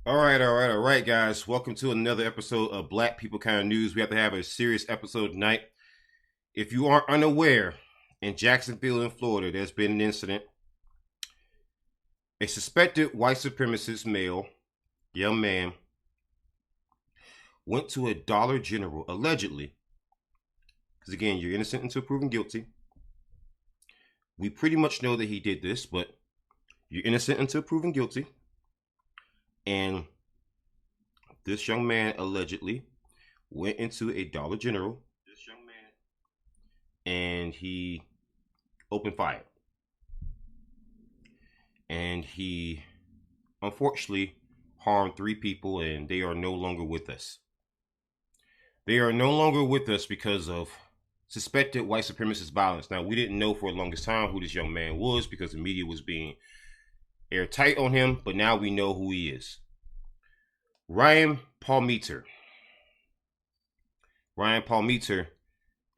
All right, guys. Welcome to another episode of Black People Kind of News. We have to have a serious episode tonight. If you are unaware, in Jacksonville, in Florida, there's been an incident. A suspected white supremacist male, young man, went to a Dollar General, allegedly, because again, you're innocent until proven guilty. We pretty much know that he did this, but you're innocent until proven guilty. And this young man allegedly went into a Dollar General and he opened fire. And he unfortunately harmed 3 people, and they are no longer with us. They are no longer with us because of suspected white supremacist violence. Now, we didn't know for the longest time who this young man was because the media was being airtight on him, but now we know who he is. Ryan Palmiter. Ryan Palmiter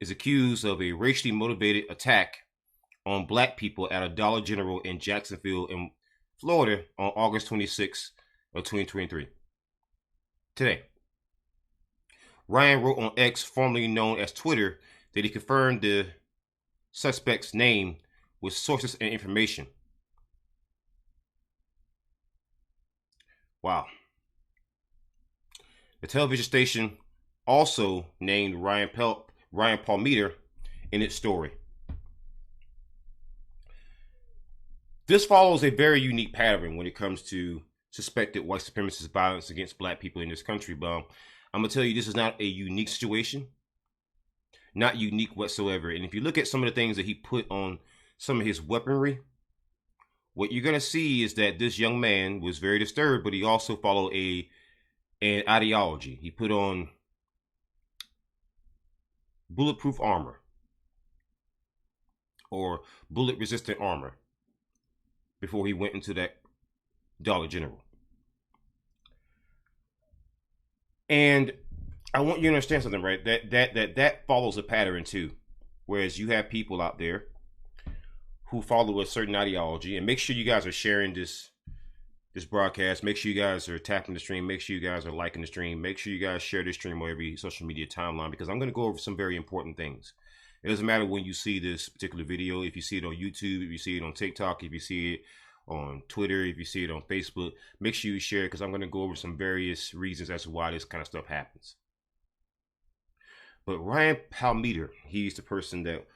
is accused of a racially motivated attack on black people at a Dollar General in Jacksonville, in Florida, on August 26th of 2023. Today, Ryan wrote on X, formerly known as Twitter, that he confirmed the suspect's name with sources and information. Wow. The television station also named Ryan Palmiter in its story. This follows a very unique pattern when it comes to suspected white supremacist violence against black people in this country. But I'm going to tell you, this is not a unique situation. Not unique whatsoever. And if you look at some of the things that he put on some of his weaponry, what you're going to see is that this young man was very disturbed, but he also followed an ideology. He put on bulletproof armor or bullet resistant armor before he went into that Dollar General. And I want you to understand something, right? That follows a pattern too. Whereas you have people out there who follow a certain ideology, and make sure you guys are sharing this broadcast. Make sure you guys are tapping the stream. Make sure you guys are liking the stream. Make sure you guys share this stream on every social media timeline, because I'm going to go over some very important things. It doesn't matter when you see this particular video. If you see it on YouTube, if you see it on TikTok, if you see it on Twitter, if you see it on Facebook, make sure you share it, because I'm going to go over some various reasons as to why this kind of stuff happens. But Ryan Palmiter, he's the person that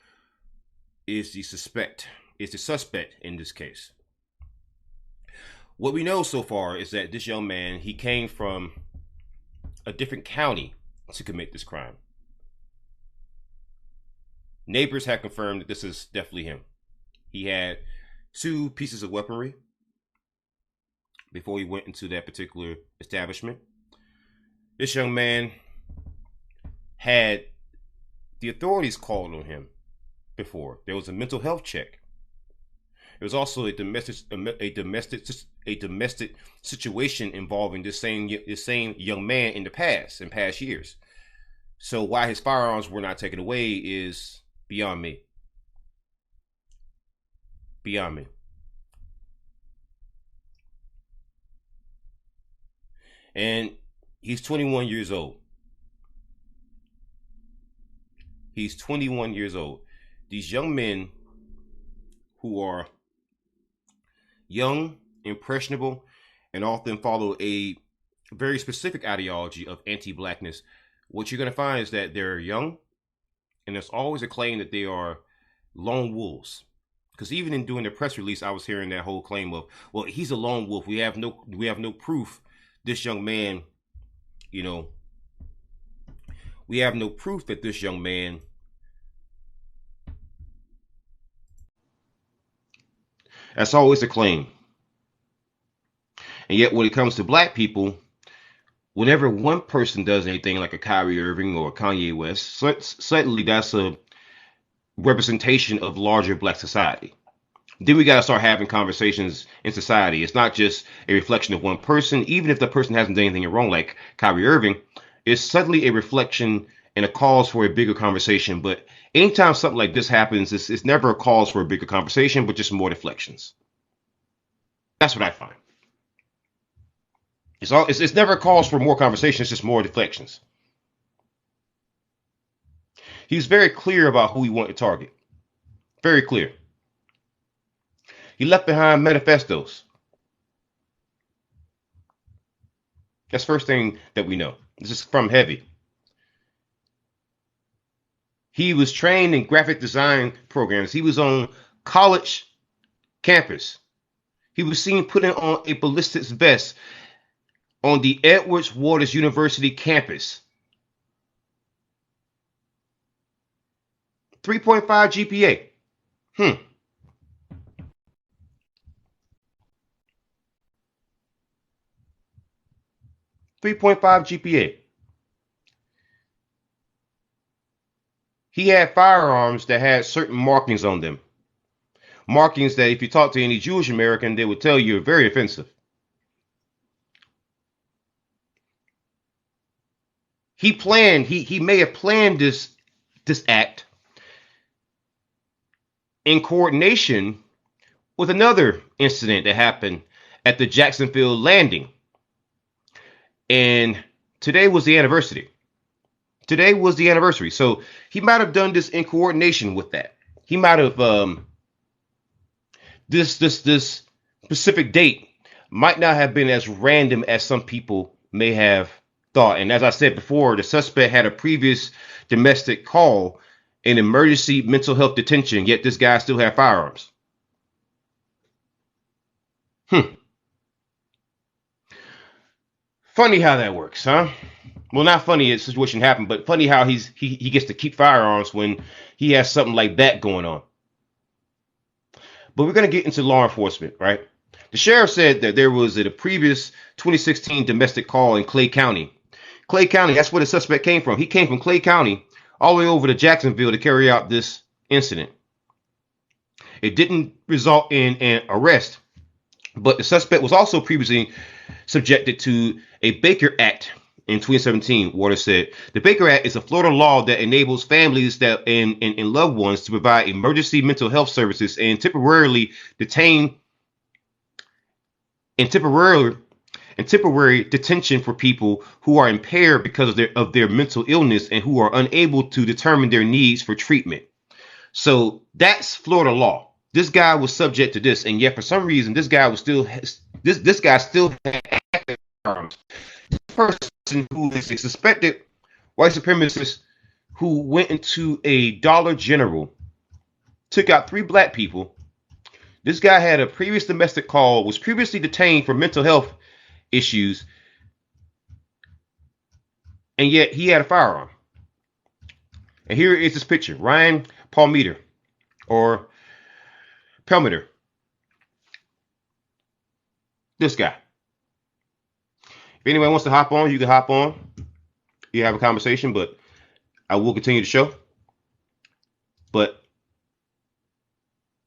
is the suspect in this case. What we know so far is that this young man, he came from a different county to commit this crime. Neighbors have confirmed that this is definitely him. He had 2 pieces of weaponry before he went into that particular establishment. This young man had the authorities called on him before. There was a mental health check. There was also a domestic situation involving this same young man in past years. So why his firearms were not taken away is beyond me. Beyond me. And he's 21 years old. He's 21 years old. These young men who are young, impressionable, and often follow a very specific ideology of anti-blackness, what you're going to find is that they're young, and there's always a claim that they are lone wolves. Because even in doing the press release, I was hearing that whole claim of, well, he's a lone wolf. We have no proof. This young man, we have no proof that this young man That's always a claim. And yet when it comes to black people, whenever one person does anything like a Kyrie Irving or a Kanye West, suddenly that's a representation of larger black society. Then we got to start having conversations in society. It's not just a reflection of one person, even if the person hasn't done anything wrong, like Kyrie Irving. It's suddenly a reflection and a cause for a bigger conversation. But anytime something like this happens, it's never a cause for a bigger conversation, but just more deflections. That's what I find. It's never calls for more conversation. It's just more deflections. He's very clear about who he wanted to target. Very clear. He left behind manifestos. That's the first thing that we know. This is from Heavy. He was trained in graphic design programs. He was on college campus. He was seen putting on a ballistics vest on the Edwards Waters University campus. 3.5 GPA. 3.5 GPA. He had firearms that had certain markings on them. Markings that if you talk to any Jewish American, they would tell you are very offensive. He may have planned this act in coordination with another incident that happened at the Jacksonville landing. And today was the anniversary. So he might have done this in coordination with that. He might have this specific date might not have been as random as some people may have thought. And as I said before, the suspect had a previous domestic call in emergency mental health detention, yet this guy still had firearms. Funny how that works, huh? Well, not funny as the situation happened, but funny how he gets to keep firearms when he has something like that going on. But we're going to get into law enforcement, right? The sheriff said that there was a previous 2016 domestic call in Clay County. Clay County, that's where the suspect came from. He came from Clay County all the way over to Jacksonville to carry out this incident. It didn't result in an arrest, but the suspect was also previously subjected to a Baker Act in 2017. Waters said the Baker Act is a Florida law that enables families that and loved ones to provide emergency mental health services and temporary detention for people who are impaired because of their mental illness and who are unable to determine their needs for treatment. So that's Florida law. This guy was subject to this, and yet for some reason this guy still had active firearms. This person who is a suspected white supremacist who went into a Dollar General, took out 3 black people. This guy had a previous domestic call, was previously detained for mental health issues, and yet he had a firearm. And here is this picture. Ryan Palmeter, or Pelmeter. This guy. If anyone wants to hop on, you can hop on. You have a conversation, but I will continue the show. But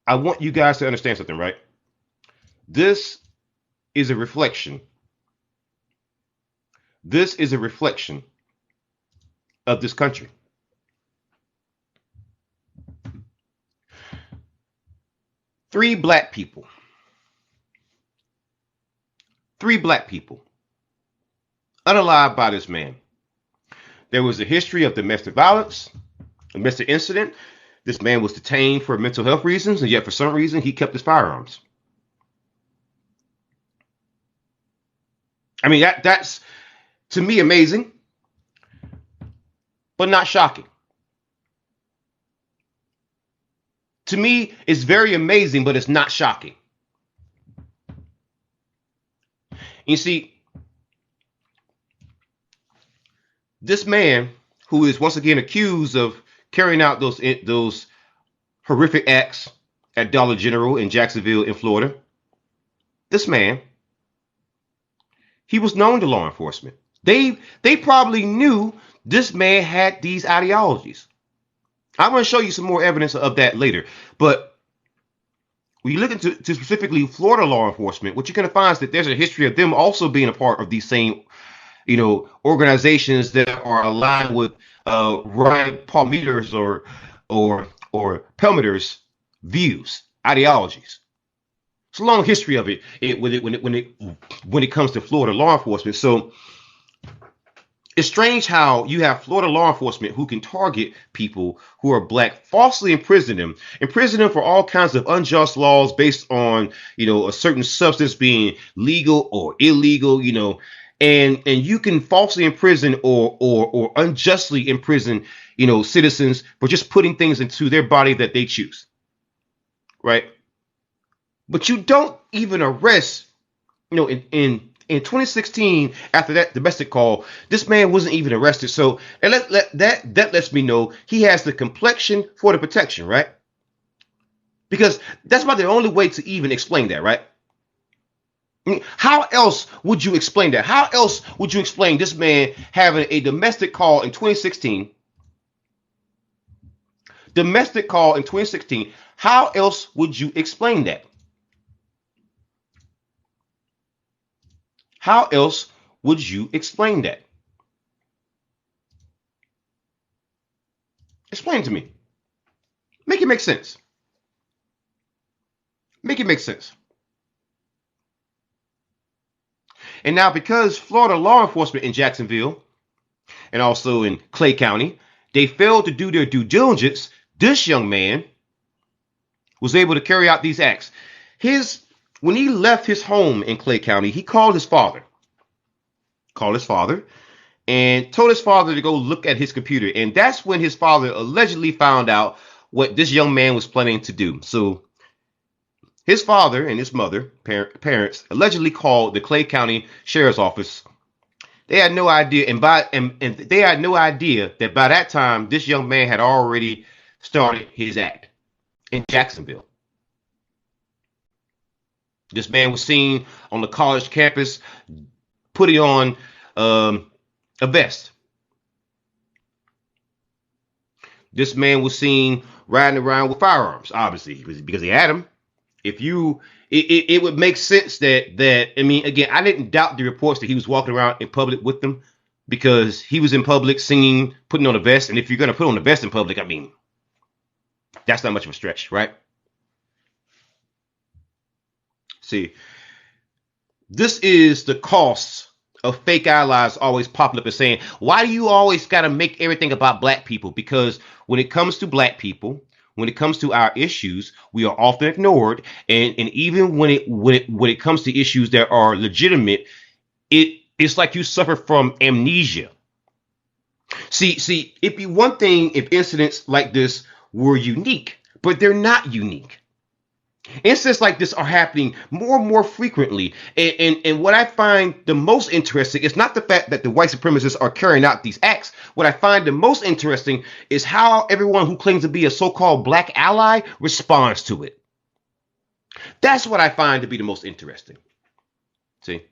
I want you guys to understand something, right? This is a reflection. This is a reflection of this country. Three black people unalived by this man. There was a history of domestic violence, domestic incident. This man was detained for mental health reasons, and yet for some reason he kept his firearms. I mean, that's to me amazing, but not shocking. To me, it's very amazing, but it's not shocking. You see, this man who is once again accused of carrying out those horrific acts at Dollar General in Jacksonville in Florida, this man, he was known to law enforcement. They probably knew this man had these ideologies. I'm going to show you some more evidence of that later. But when you look into specifically Florida law enforcement, what you're going to find is that there's a history of them also being a part of these same, organizations that are aligned with Ryan Palmeter's or Pelmeter's views, ideologies. It's a long history of when it comes to Florida law enforcement. So it's strange how you have Florida law enforcement who can target people who are black, falsely imprison them for all kinds of unjust laws based on, a certain substance being legal or illegal, and you can falsely imprison or unjustly imprison, citizens for just putting things into their body that they choose, right? But you don't even arrest, in 2016, after that domestic call, this man wasn't even arrested. So, and that lets me know he has the complexion for the protection, right? Because that's about the only way to even explain that, right? I mean, how else would you explain that? How else would you explain this man having a domestic call in 2016? Domestic call in 2016. How else would you explain that? How else would you explain that? Explain to me. Make it make sense. Make it make sense. And now, because Florida law enforcement in Jacksonville and also in Clay County, they failed to do their due diligence, this young man was able to carry out these acts. When he left his home in Clay County, he called his father. And told his father to go look at his computer. And that's when his father allegedly found out what this young man was planning to do. So his father and his mother, parents, allegedly called the Clay County Sheriff's Office. They had no idea, and they had no idea that by that time this young man had already started his act in Jacksonville. This man was seen on the college campus putting on a vest. This man was seen riding around with firearms, obviously, because he had them. It would make sense that I mean, again, I didn't doubt the reports that he was walking around in public with them, because he was in public singing, putting on a vest. And if you're going to put on a vest in public, I mean, that's not much of a stretch, right? See, this is the cost of fake allies always popping up and saying, why do you always got to make everything about black people? Because when it comes to black people, when it comes to our issues, we are often ignored. And even when it comes to issues that are legitimate, it's like you suffer from amnesia. See, it'd be one thing if incidents like this were unique, but they're not unique. Incidents like this are happening more and more frequently. And what I find the most interesting is not the fact that the white supremacists are carrying out these acts. What I find the most interesting is how everyone who claims to be a so-called black ally responds to it. That's what I find to be the most interesting. See?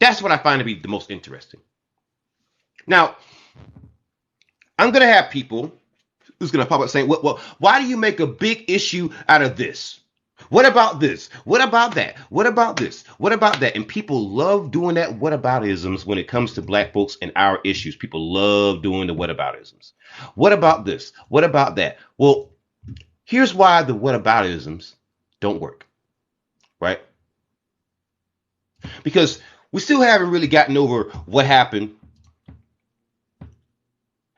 That's what I find to be the most interesting. Now, I'm going to have people who's going to pop up saying, well, why do you make a big issue out of this? What about this? What about that? What about this? What about that? And people love doing that whataboutisms when it comes to black folks and our issues. People love doing the whataboutisms. What about this? What about that? Well, here's why the whataboutisms don't work, right? Because we still haven't really gotten over what happened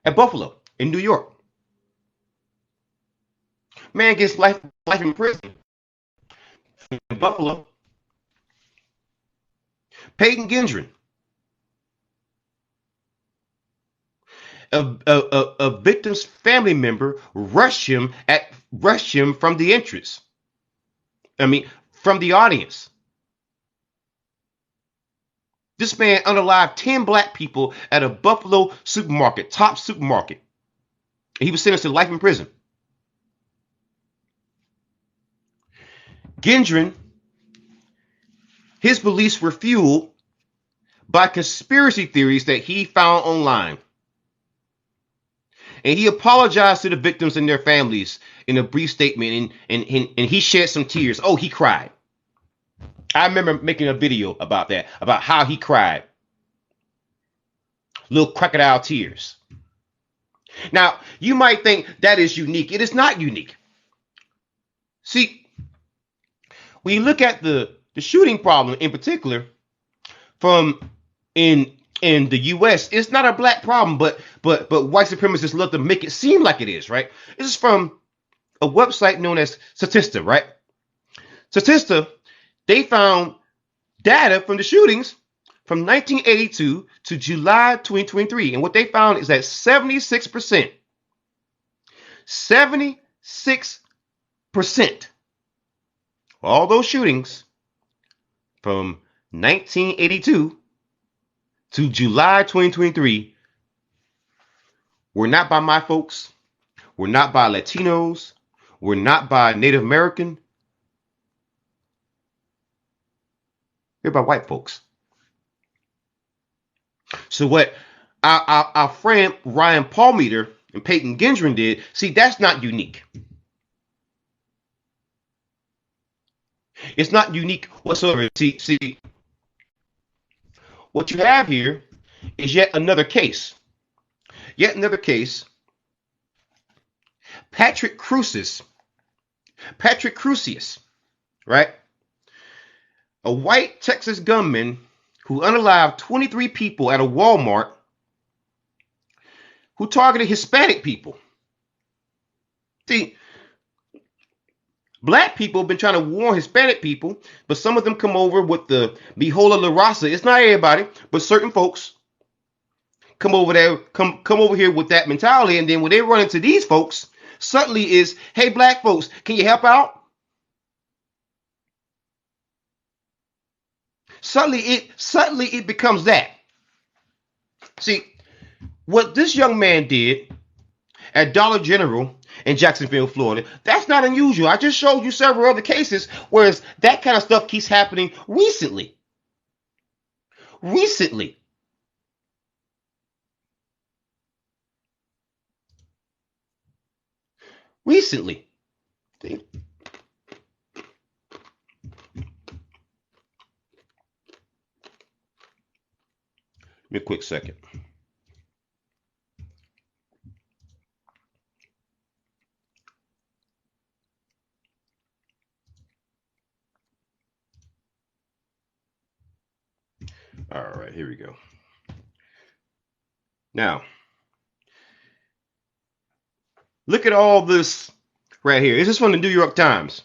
at Buffalo in New York. Man gets life in prison in Buffalo. Peyton Gendron, a victim's family member, rushed him from the entrance. From the audience. This man unalived 10 black people at a Buffalo supermarket, top supermarket. He was sentenced to life in prison. Gendron, his beliefs were fueled by conspiracy theories that he found online. And he apologized to the victims and their families in a brief statement, and he shed some tears. Oh, he cried. I remember making a video about that, about how he cried. Little crocodile tears. Now, you might think that is unique. It is not unique. See, when you look at the shooting problem in particular from in the U.S., it's not a black problem, but white supremacists love to make it seem like it is, right? This is from a website known as Statista, right? Statista, they found data from the shootings from 1982 to July 2023, and what they found is that 76%, all those shootings from 1982 to July 2023 were not by my folks, were not by Latinos, were not by Native American, they're by white folks. So what our friend Ryan Palmeter and Peyton Gendron did, see, that's not unique. It's not unique whatsoever. See, what you have here is yet another case. Patrick Crusius, right? A white Texas gunman who unalived 23 people at a Walmart who targeted Hispanic people. See, black people have been trying to warn Hispanic people, but some of them come over with the Mijola La Raza. It's not everybody, but certain folks come over here with that mentality, and then when they run into these folks, suddenly is, hey, black folks, can you help out? Suddenly it becomes that. See, what this young man did at Dollar General in Jacksonville, Florida, that's not unusual. I just showed you several other cases where that kind of stuff keeps happening recently. See, give me a quick second. All right, here we go. Now, look at all this right here. This is from the New York Times.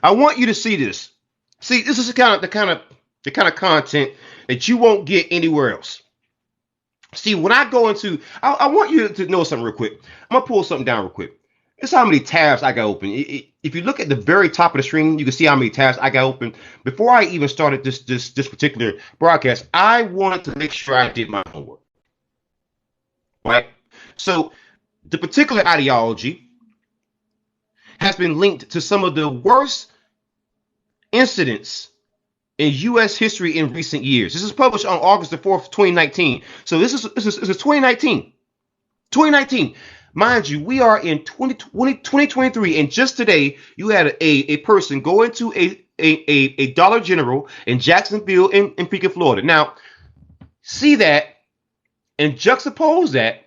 I want you to see this. See, this is the kind of content that you won't get anywhere else. See, when I go into, I want you to know something real quick. I'm gonna pull something down real quick. It's how many tabs I got open. If you look at the very top of the screen, you can see how many tabs I got open. Before I even started this particular broadcast, I wanted to make sure I did my homework. Right? So the particular ideology has been linked to some of the worst incidents in U.S. history in recent years. This is published on August the 4th, 2019. So this is 2019. 2019. Mind you, we are in 2023, and just today you had a person go into a Dollar General in Jacksonville in freaking Florida. Now, see that and juxtapose that,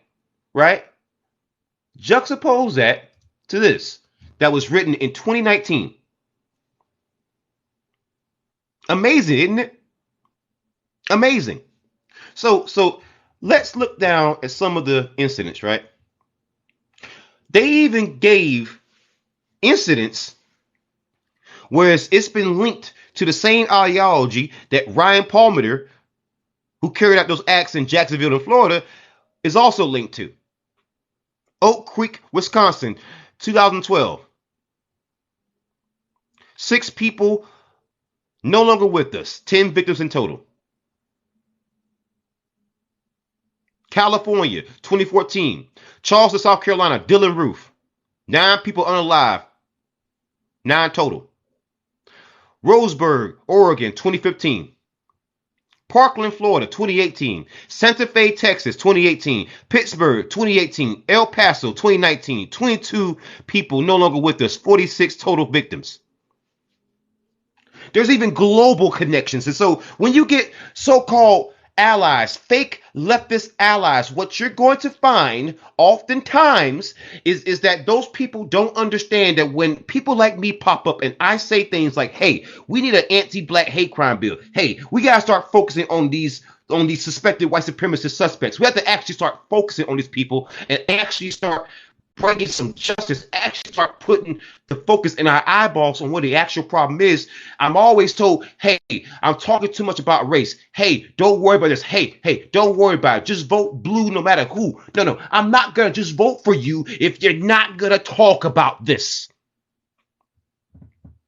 right? Juxtapose that to this that was written in 2019. Amazing, isn't it? Amazing. So let's look down at some of the incidents, right? They even gave incidents where it's been linked to the same ideology that Ryan Palmeter, who carried out those acts in Jacksonville and Florida, is also linked to. Oak Creek, Wisconsin, 2012. 6 people no longer with us. 10 victims in total. California, 2014. Charleston, South Carolina, Dylan Roof. 9 people unalive. 9 total. Roseburg, Oregon, 2015. Parkland, Florida, 2018. Santa Fe, Texas, 2018. Pittsburgh, 2018. El Paso, 2019. 22 people no longer with us. 46 total victims. There's even global connections. And so when you get so-called allies, fake leftist allies, what you're going to find oftentimes is that those people don't understand that when people like me pop up and I say things like, hey, we need an anti-black hate crime bill. Hey, we got to start focusing on these suspected white supremacist suspects. We have to actually start focusing on these people and actually start bringing some justice, actually start putting the focus in our eyeballs on what the actual problem is. I'm always told, hey, I'm talking too much about race. Hey, don't worry about this. Hey, don't worry about it. Just vote blue no matter who. No, I'm not going to just vote for you if you're not going to talk about this.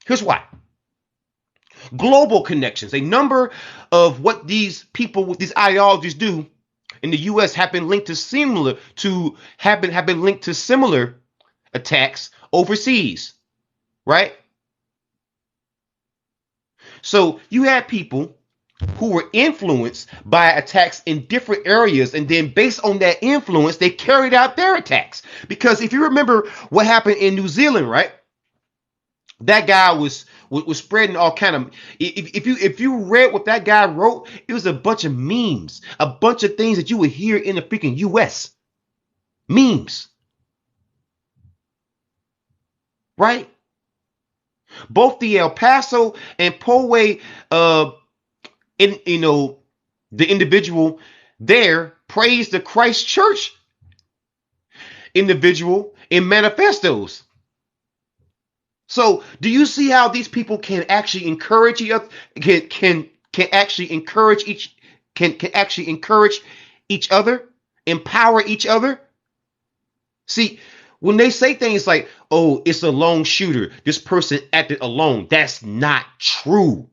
Here's why. Global connections. A number of what these people with these ideologies do in the U.S. have been linked to similar attacks overseas, right? So you had people who were influenced by attacks in different areas, and then based on that influence, they carried out their attacks. Because if you remember what happened in New Zealand, right? That guy was spreading all kind of. If you read what that guy wrote, it was a bunch of memes, a bunch of things that you would hear in the freaking U.S. Memes, right? Both the El Paso and Poway, the individual there praised the Christchurch individual in manifestos. So, do you see how these people can actually encourage each other? Can actually encourage each other, empower each other? See, when they say things like, "Oh, it's a lone shooter. This person acted alone," that's not true.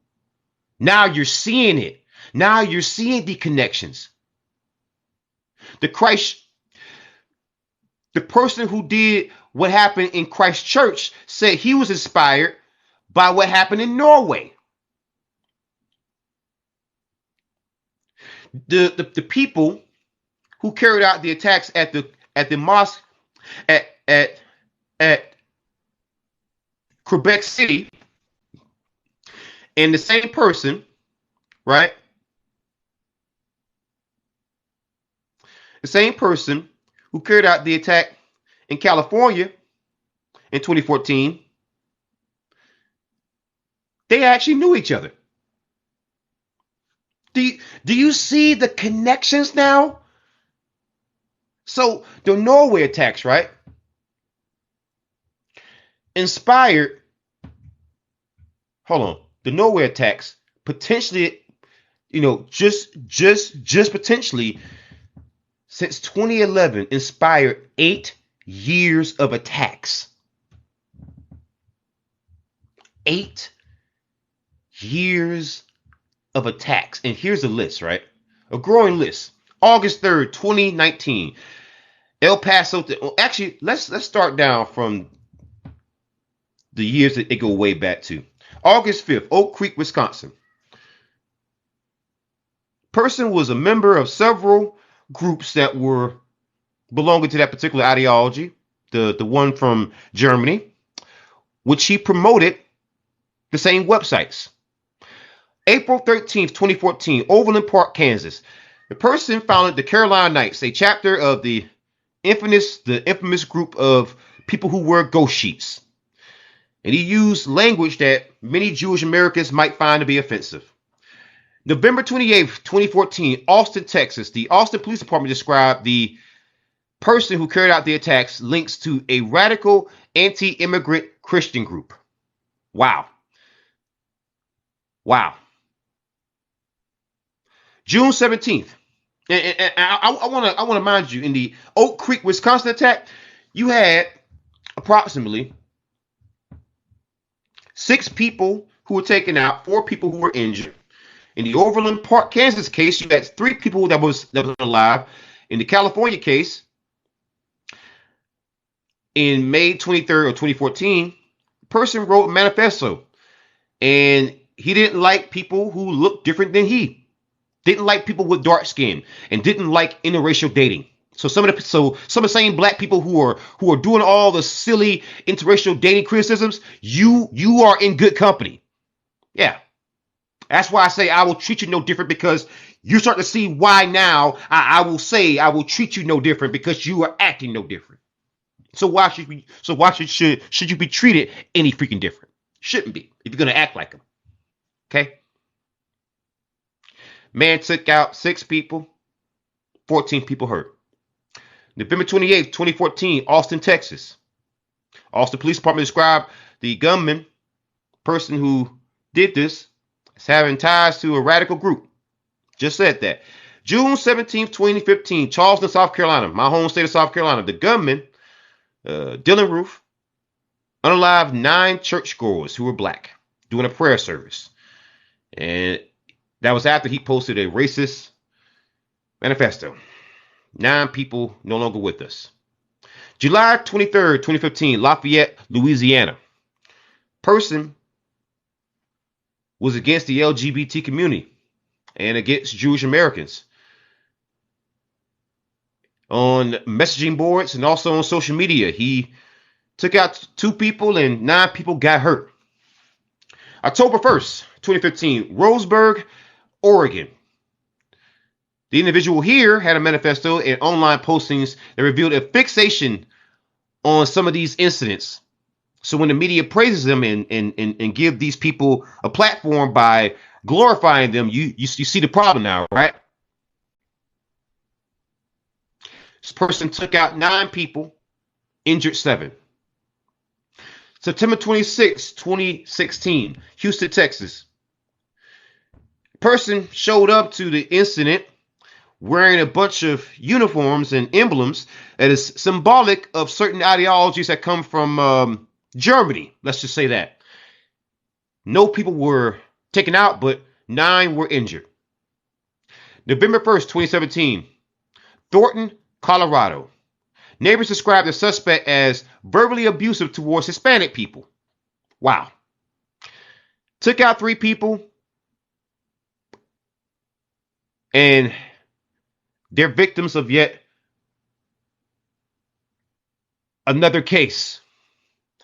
Now you're seeing it. Now you're seeing the connections. The person who did what happened in Christchurch said he was inspired by what happened in Norway. The people who carried out the attacks at the mosque at Quebec City, and the same person, right? The same person who carried out the attack in California in 2014, they actually knew each other. Do you see the connections now? So the Norway attacks, right? Inspired. Hold on. The Norway attacks potentially, just potentially, since 2011, inspired 8 years of attacks. 8 years of attacks. And here's a list, right? A growing list. August 3rd, 2019. El Paso. Actually, let's start down from the years that they go way back to. August 5th, Oak Creek, Wisconsin. Person was a member of several groups that were belonging to that particular ideology, the one from Germany, which he promoted the same websites. April 13th, 2014, Overland Park, Kansas. The person founded the Carolina Knights, a chapter of the infamous group of people who wear ghost sheets. And he used language that many Jewish Americans might find to be offensive. November 28th, 2014, Austin, Texas. The Austin Police Department described the person who carried out the attacks links to a radical anti-immigrant Christian group. Wow. June 17th. And I want to remind you, in the Oak Creek, Wisconsin attack, you had approximately 6 people who were taken out, 4 people who were injured. In the Overland Park, Kansas case, you had 3 people that was alive. In the California case, in May 23rd of 2014, the person wrote a manifesto, and he didn't like people who looked different than he. Didn't like people with dark skin, and didn't like interracial dating. So some of the same black people who are doing all the silly interracial dating criticisms, you are in good company. Yeah. That's why I say I will treat you no different, because you start to see why now. I will say I will treat you no different because you are acting no different. So why should you be treated any freaking different? Shouldn't be, if you're gonna act like them. Okay. Man took out 6 people, 14 people hurt. November 28th, 2014, Austin, Texas. Austin Police Department described the gunman, person who did this, as having ties to a radical group. Just said that. June 17th, 2015, Charleston, South Carolina, my home state of South Carolina. The gunman, Dylan Roof, unalived 9 churchgoers who were black doing a prayer service. And that was after he posted a racist manifesto. 9 people no longer with us. July 23rd, 2015, Lafayette, Louisiana. Person was against the LGBT community and against Jewish Americans on messaging boards and also on social media. He took out 2 people and 9 people got hurt. October 1st, 2015, Roseburg, Oregon. The individual here had a manifesto and online postings that revealed a fixation on some of these incidents. So when the media praises them and give these people a platform by glorifying them, you see the problem now, right? This person took out 9 people, injured 7. September 26, 2016, Houston, Texas. Person showed up to the incident wearing a bunch of uniforms and emblems that is symbolic of certain ideologies that come from Germany. Let's just say that. No people were taken out, but 9 were injured. November 1st, 2017, Thornton, Colorado. Neighbors described the suspect as verbally abusive towards Hispanic people. Wow. Took out 3 people, and they're victims of yet another case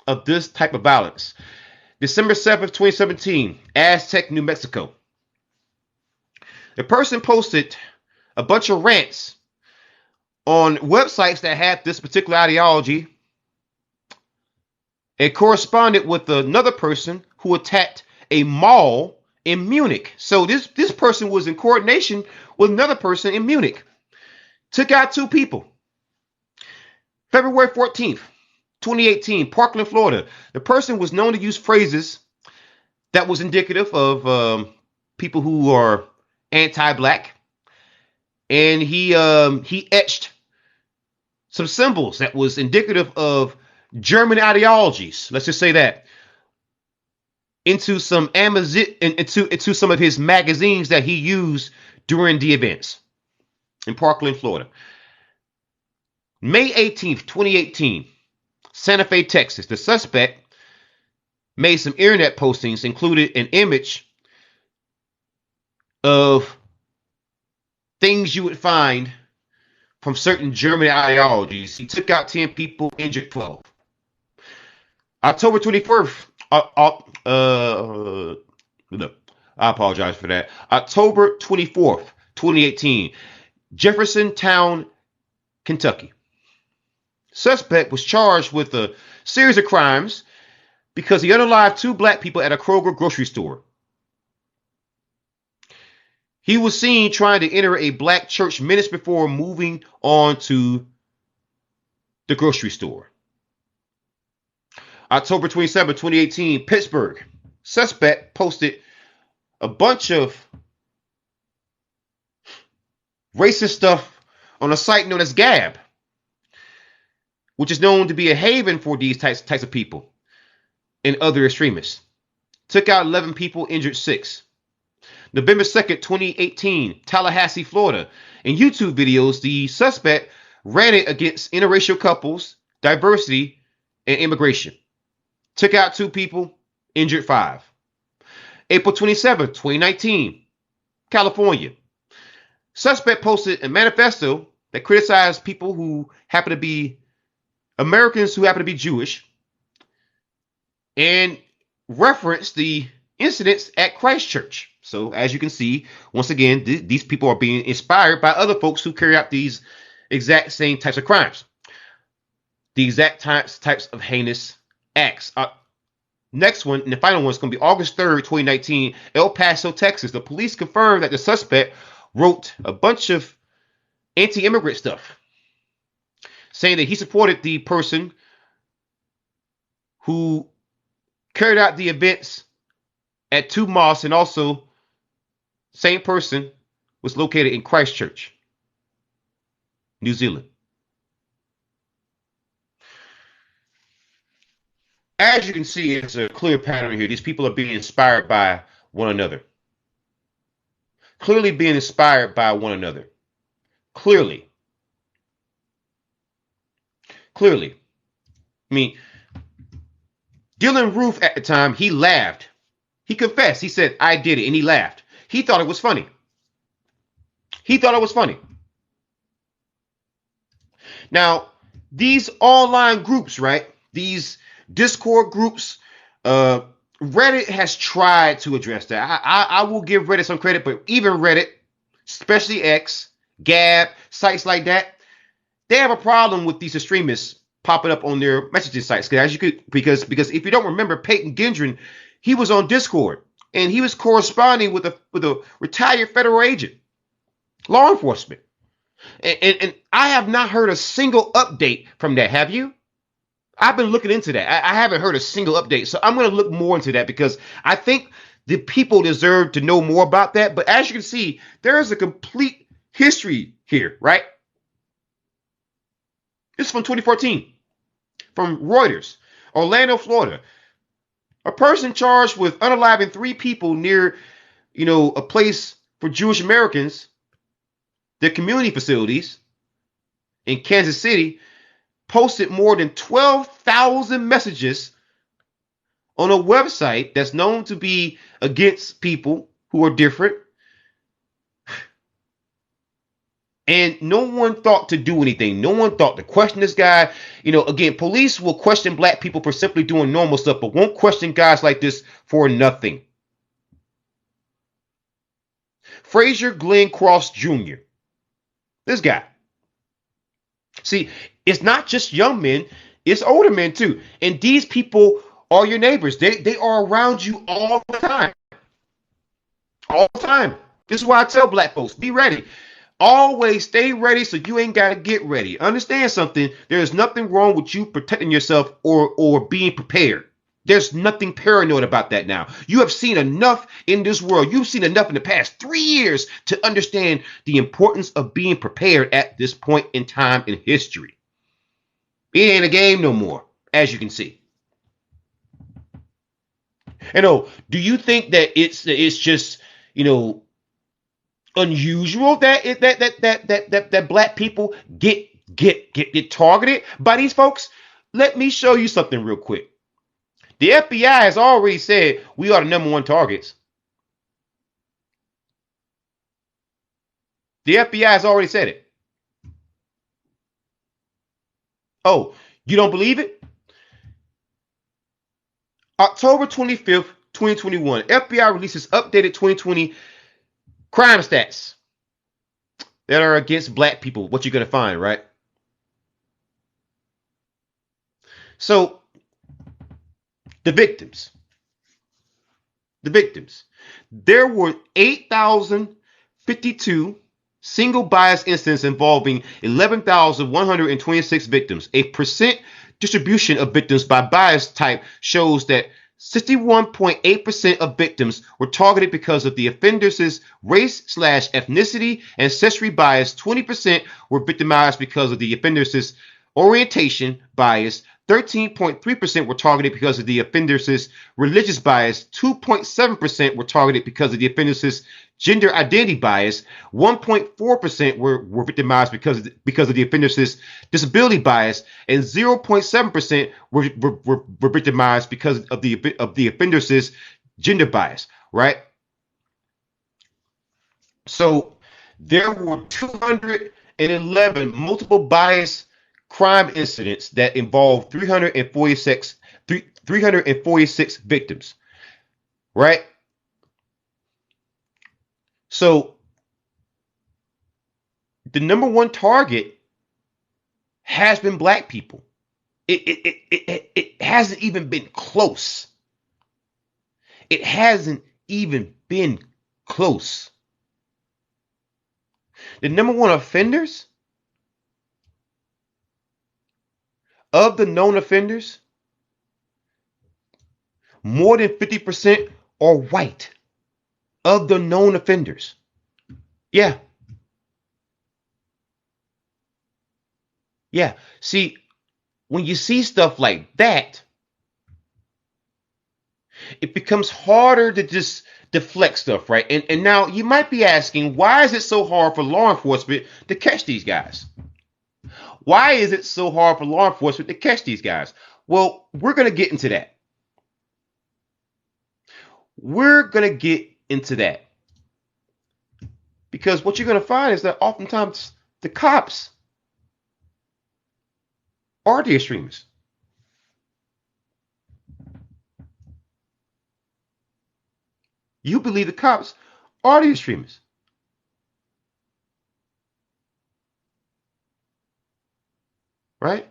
of this type of violence. December 7th, 2017, Aztec, New Mexico. The person posted a bunch of rants on websites that had this particular ideology and corresponded with another person who attacked a mall in Munich. So this person was in coordination with another person in Munich. Took out 2 people. February 14th, 2018, Parkland, Florida. The person was known to use phrases that was indicative of people who are anti-black. And he etched some symbols that was indicative of German ideologies. Let's just say that. Into some into some of his magazines that he used during the events in Parkland, Florida. May 18th, 2018, Santa Fe, Texas. The suspect made some internet postings, included an image of things you would find from certain German ideologies. He took out 10 people, injured 12. October 21st, no, I apologize for that. October 24th, 2018, Jeffersontown, Kentucky. Suspect was charged with a series of crimes because he unalived 2 black people at a Kroger grocery store. He was seen trying to enter a black church minutes before moving on to the grocery store. October 27, 2018, Pittsburgh. Suspect posted a bunch of racist stuff on a site known as Gab, which is known to be a haven for these types of people and other extremists. Took out 11 people, injured 6. November 2nd, 2018, Tallahassee, Florida. In YouTube videos, the suspect ranted against interracial couples, diversity, and immigration. Took out 2 people, injured 5. April 27th, 2019, California. Suspect posted a manifesto that criticized people who happen to be Americans who happen to be Jewish and referenced the incidents at Christ Church. So as you can see, once again, these people are being inspired by other folks who carry out these exact same types of crimes, the exact types of heinous acts. Next one, and the final one, is going to be August 3rd, 2019, El Paso, Texas. The police confirmed that the suspect wrote a bunch of anti-immigrant stuff, saying that he supported the person who carried out the events at two mosques, and also same person was located in Christchurch, New Zealand. As you can see, it's a clear pattern here. These people are being inspired by one another. Clearly being inspired by one another. Clearly. I mean, Dylan Roof at the time, he laughed. He confessed. He said, I did it. And he laughed. He thought it was funny. Now, these online groups, right? These Discord groups, Reddit has tried to address that. I will give Reddit some credit, but even Reddit, especially X, Gab, sites like that, they have a problem with these extremists popping up on their messaging sites. Because if you don't remember, Peyton Gendron, he was on Discord and he was corresponding with a retired federal agent, law enforcement. And I have not heard a single update from that. Have you? I've been looking into that. I haven't heard a single update. So I'm going to look more into that because I think the people deserve to know more about that. But as you can see, there is a complete history here, right? This is from 2014 from Reuters, Orlando, Florida. A person charged with unaliving 3 people near, a place for Jewish Americans, their community facilities in Kansas City, posted more than 12,000 messages on a website that's known to be against people who are different. And no one thought to do anything. No one thought to question this guy. Again, police will question black people for simply doing normal stuff, but won't question guys like this for nothing. Fraser Glenn Cross Jr. This guy. See, it's not just young men, it's older men too. And these people are your neighbors. They are around you all the time. All the time. This is why I tell black folks, be ready. Always stay ready so you ain't got to get ready. Understand something. There's nothing wrong with you protecting yourself or being prepared. There's nothing paranoid about that now. You have seen enough in this world. You've seen enough in the past 3 years to understand the importance of being prepared at this point in time in history. It ain't a game no more, as you can see. And do you think that it's just, unusual that black people get targeted by these folks? Let me show you something real quick. The FBI has already said we are the number 1 targets. The FBI has already said it. Oh, you don't believe it? October 25th, 2021, FBI releases updated 2020 crime stats that are against black people. What you're going to find, right? So, the victims. There were 8,052 single bias incidents involving 11,126 victims. A percent distribution of victims by bias type shows that 61.8% of victims were targeted because of the offender's race/ethnicity, ancestry bias. 20% were victimized because of the offender's orientation bias. 13.3% were targeted because of the offender's religious bias. 2.7% were targeted because of the offender's gender identity bias. 1.4% were victimized because of the offender's disability bias, and 0.7% were victimized because of the offender's gender bias. Right. So there were 211 multiple bias crime incidents that involved 346 victims, right? So the number one target has been black people. It hasn't even been close. It hasn't even been close. The number one offenders of the known offenders, more than 50% are white of the known offenders. Yeah. Yeah. See, when you see stuff like that, it becomes harder to just deflect stuff, right? And now you might be asking, why is it so hard for law enforcement to catch these guys? Why is it so hard for law enforcement to catch these guys? Well, we're going to get into that. We're going to get into that. Because what you're going to find is that oftentimes the cops are the extremists. You believe the cops are the extremists. Right?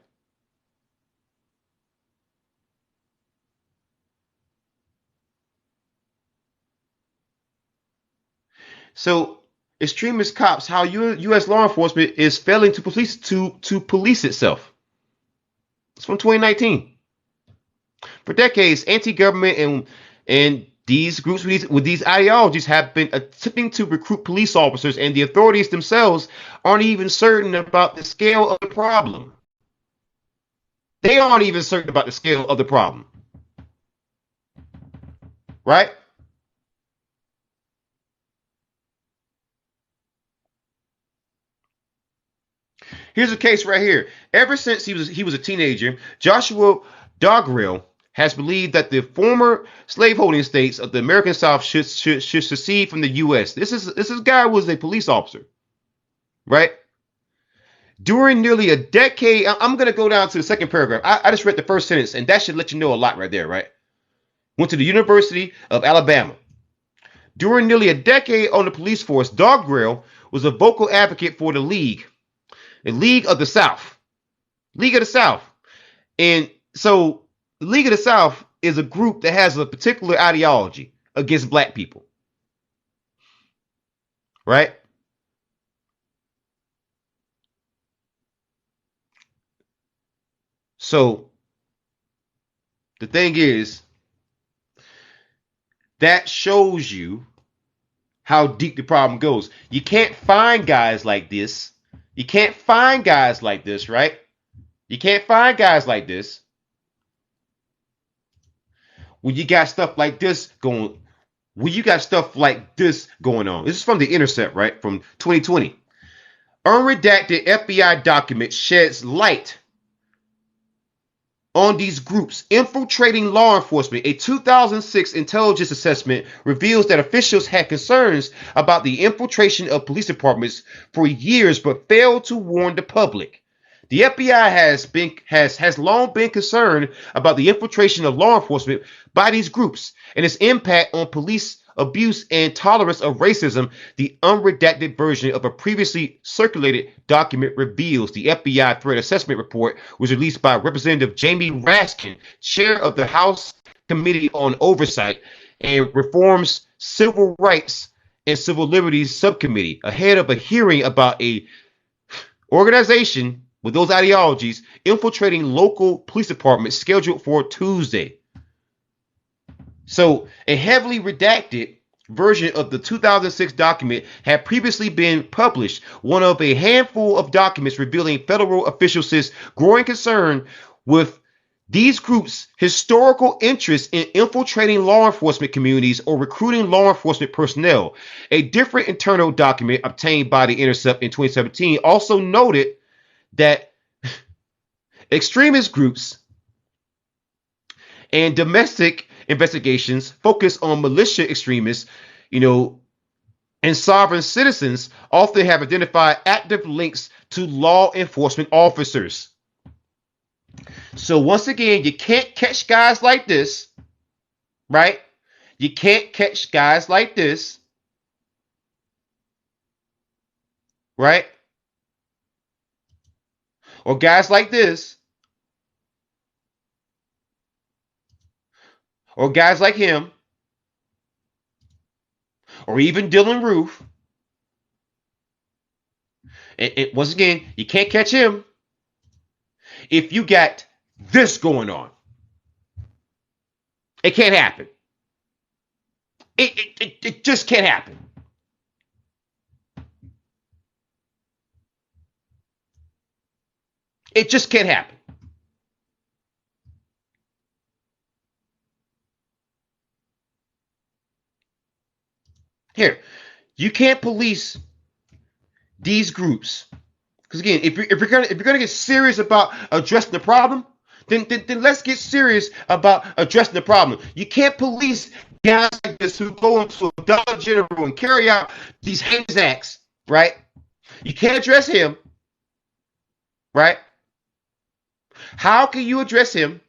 So extremist cops, how U.S. law enforcement is failing to police itself. It's from 2019. For decades, anti-government and these groups with these ideologies have been attempting to recruit police officers, and the authorities themselves aren't even certain about the scale of the problem. They aren't even certain about the scale of the problem. Right? Here's a case right here. Ever since he was a teenager, Joshua Doggerel has believed that the former slaveholding states of the American South should secede from the U.S. This is a guy who was a police officer, right? During nearly a decade, I'm going to go down to the second paragraph. I just read the first sentence, and that should let you know a lot right there, right? Went to the University of Alabama. During nearly a decade on the police force, Doggerel was a vocal advocate for the League of the South. League of the South. And so the League of the South is a group that has a particular ideology against black people. Right? So the thing is, that shows you how deep the problem goes. You can't find guys like this. You can't find guys like this, right? You can't find guys like this when you got stuff like this going. When you got stuff like this going on. This is from The Intercept, right? From 2020. Unredacted FBI document sheds light on these groups infiltrating law enforcement. A 2006 intelligence assessment reveals that officials had concerns about the infiltration of police departments for years, but failed to warn the public. The FBI has long been concerned about the infiltration of law enforcement by these groups and its impact on police abuse and tolerance of racism. The unredacted version of a previously circulated document reveals. The FBI Threat Assessment Report was released by Representative Jamie Raskin, chair of the House Committee on Oversight and Reform's Civil Rights and Civil Liberties Subcommittee, ahead of a hearing about a organization with those ideologies infiltrating local police departments scheduled for Tuesday. So a heavily redacted version of the 2006 document had previously been published, one of a handful of documents revealing federal officials' growing concern with these groups' historical interest in infiltrating law enforcement communities or recruiting law enforcement personnel. A different internal document obtained by The Intercept in 2017 also noted that extremist groups and domestic investigations focus on militia extremists, and sovereign citizens often have identified active links to law enforcement officers. So once again, you can't catch guys like this, right? You can't catch guys like this right? Or guys like this, or guys like him, or even Dylan Roof. Once again, you can't catch him if you got this going on. It can't happen. It just can't happen. It just can't happen. Here, you can't police these groups. Because again, if you're gonna get serious about addressing the problem, then let's get serious about addressing the problem. You can't police guys like this who go into a Dollar General and carry out these heinous acts, right? You can't address him, right? How can you address him?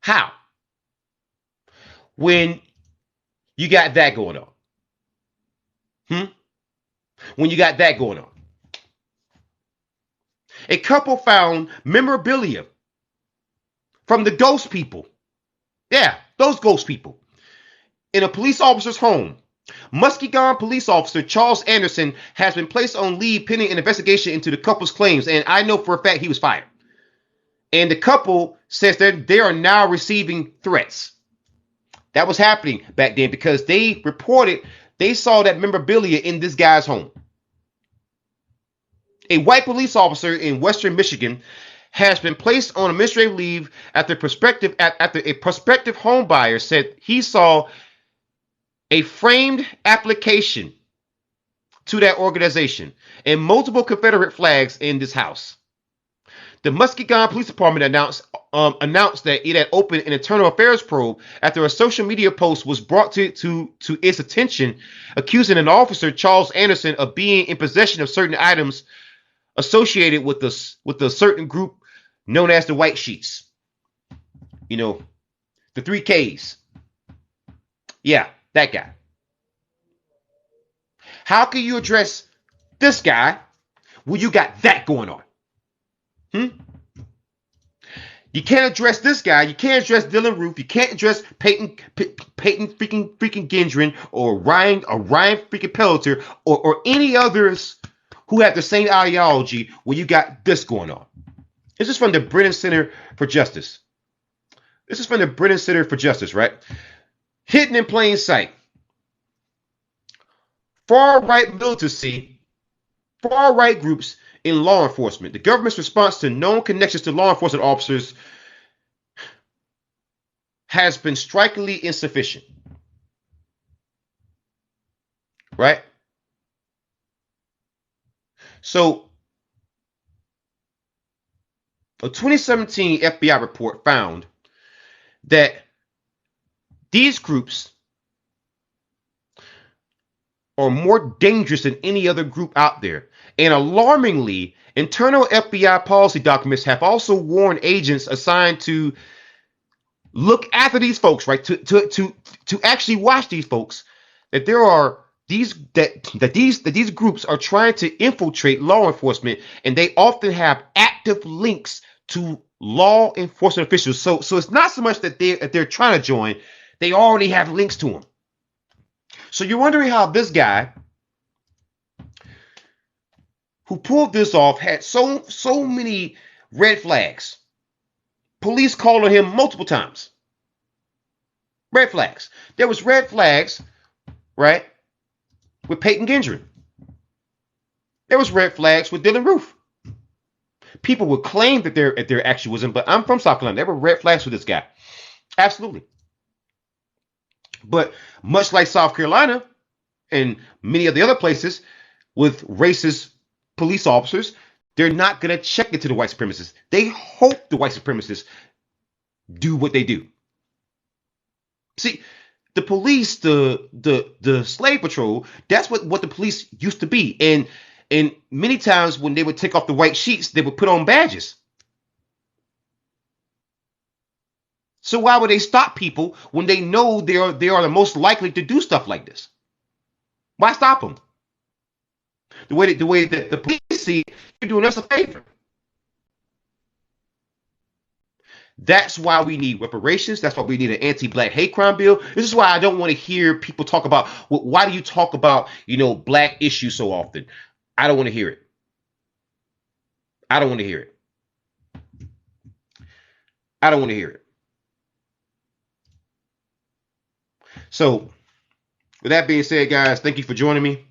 How? When you got that going on. When you got that going on. A couple found memorabilia from the ghost people. Yeah, those ghost people. In a police officer's home. Muskegon police officer Charles Anderson has been placed on leave pending an investigation into the couple's claims, and I know for a fact he was fired. And the couple says that they are now receiving threats. That was happening back then because they reported they saw that memorabilia in this guy's home. A white police officer in Western Michigan has been placed on administrative leave after a prospective home buyer said he saw a framed application to that organization and multiple Confederate flags in this house. The Muskegon Police Department announced that it had opened an internal affairs probe after a social media post was brought to its attention, accusing an officer, Charles Anderson, of being in possession of certain items associated with a certain group known as the White Sheets. You know, the 3Ks. Yeah, that guy. How can you address this guy when you got that going on? You can't address this guy. You can't address Dylan Roof. You can't address Peyton freaking Gendron or Ryan freaking Pelletier or any others who have the same ideology when you got this going on. This is from the Brennan Center for Justice. Right? Hidden in plain sight. Far-right militancy, far-right groups in law enforcement. The government's response to known connections to law enforcement officers has been strikingly insufficient. Right? So, a 2017 FBI report found that these groups are more dangerous than any other group out there. And alarmingly, internal FBI policy documents have also warned agents assigned to look after these folks, right? To actually watch these folks, that there are these groups are trying to infiltrate law enforcement, and they often have active links to law enforcement officials. So it's not so much that they're trying to join, they already have links to them. So you're wondering how this guy who pulled this off had so many red flags. Police called on him multiple times. Red flags. There was red flags, right, with Peyton Gendron. There was red flags with Dylan Roof. People would claim that there actually wasn't, but I'm from South Carolina. There were red flags with this guy. Absolutely. But much like South Carolina and many of the other places with racist police officers, they're not going to check into the white supremacists. They hope the white supremacists do what they do. See, the police, the slave patrol, that's what the police used to be. And many times when they would take off the white sheets, they would put on badges. So why would they stop people when they know they are the most likely to do stuff like this? Why stop them? the way that the police see it, you're doing us a favor. That's why we need reparations. That's why we need an anti-black hate crime bill. This is why I don't want to hear people talk about, well, why do you talk about, black issues so often? I don't want to hear it. I don't want to hear it. I don't want to hear it. So, with that being said, guys, thank you for joining me.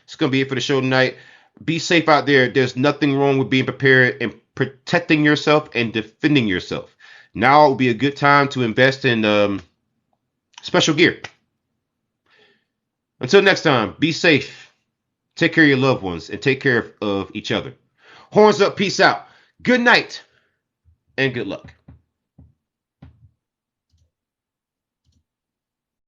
It's going to be it for the show tonight. Be safe out there. There's nothing wrong with being prepared and protecting yourself and defending yourself. Now will be a good time to invest in special gear. Until next time, be safe. Take care of your loved ones and take care of each other. Horns up, peace out. Good night and good luck.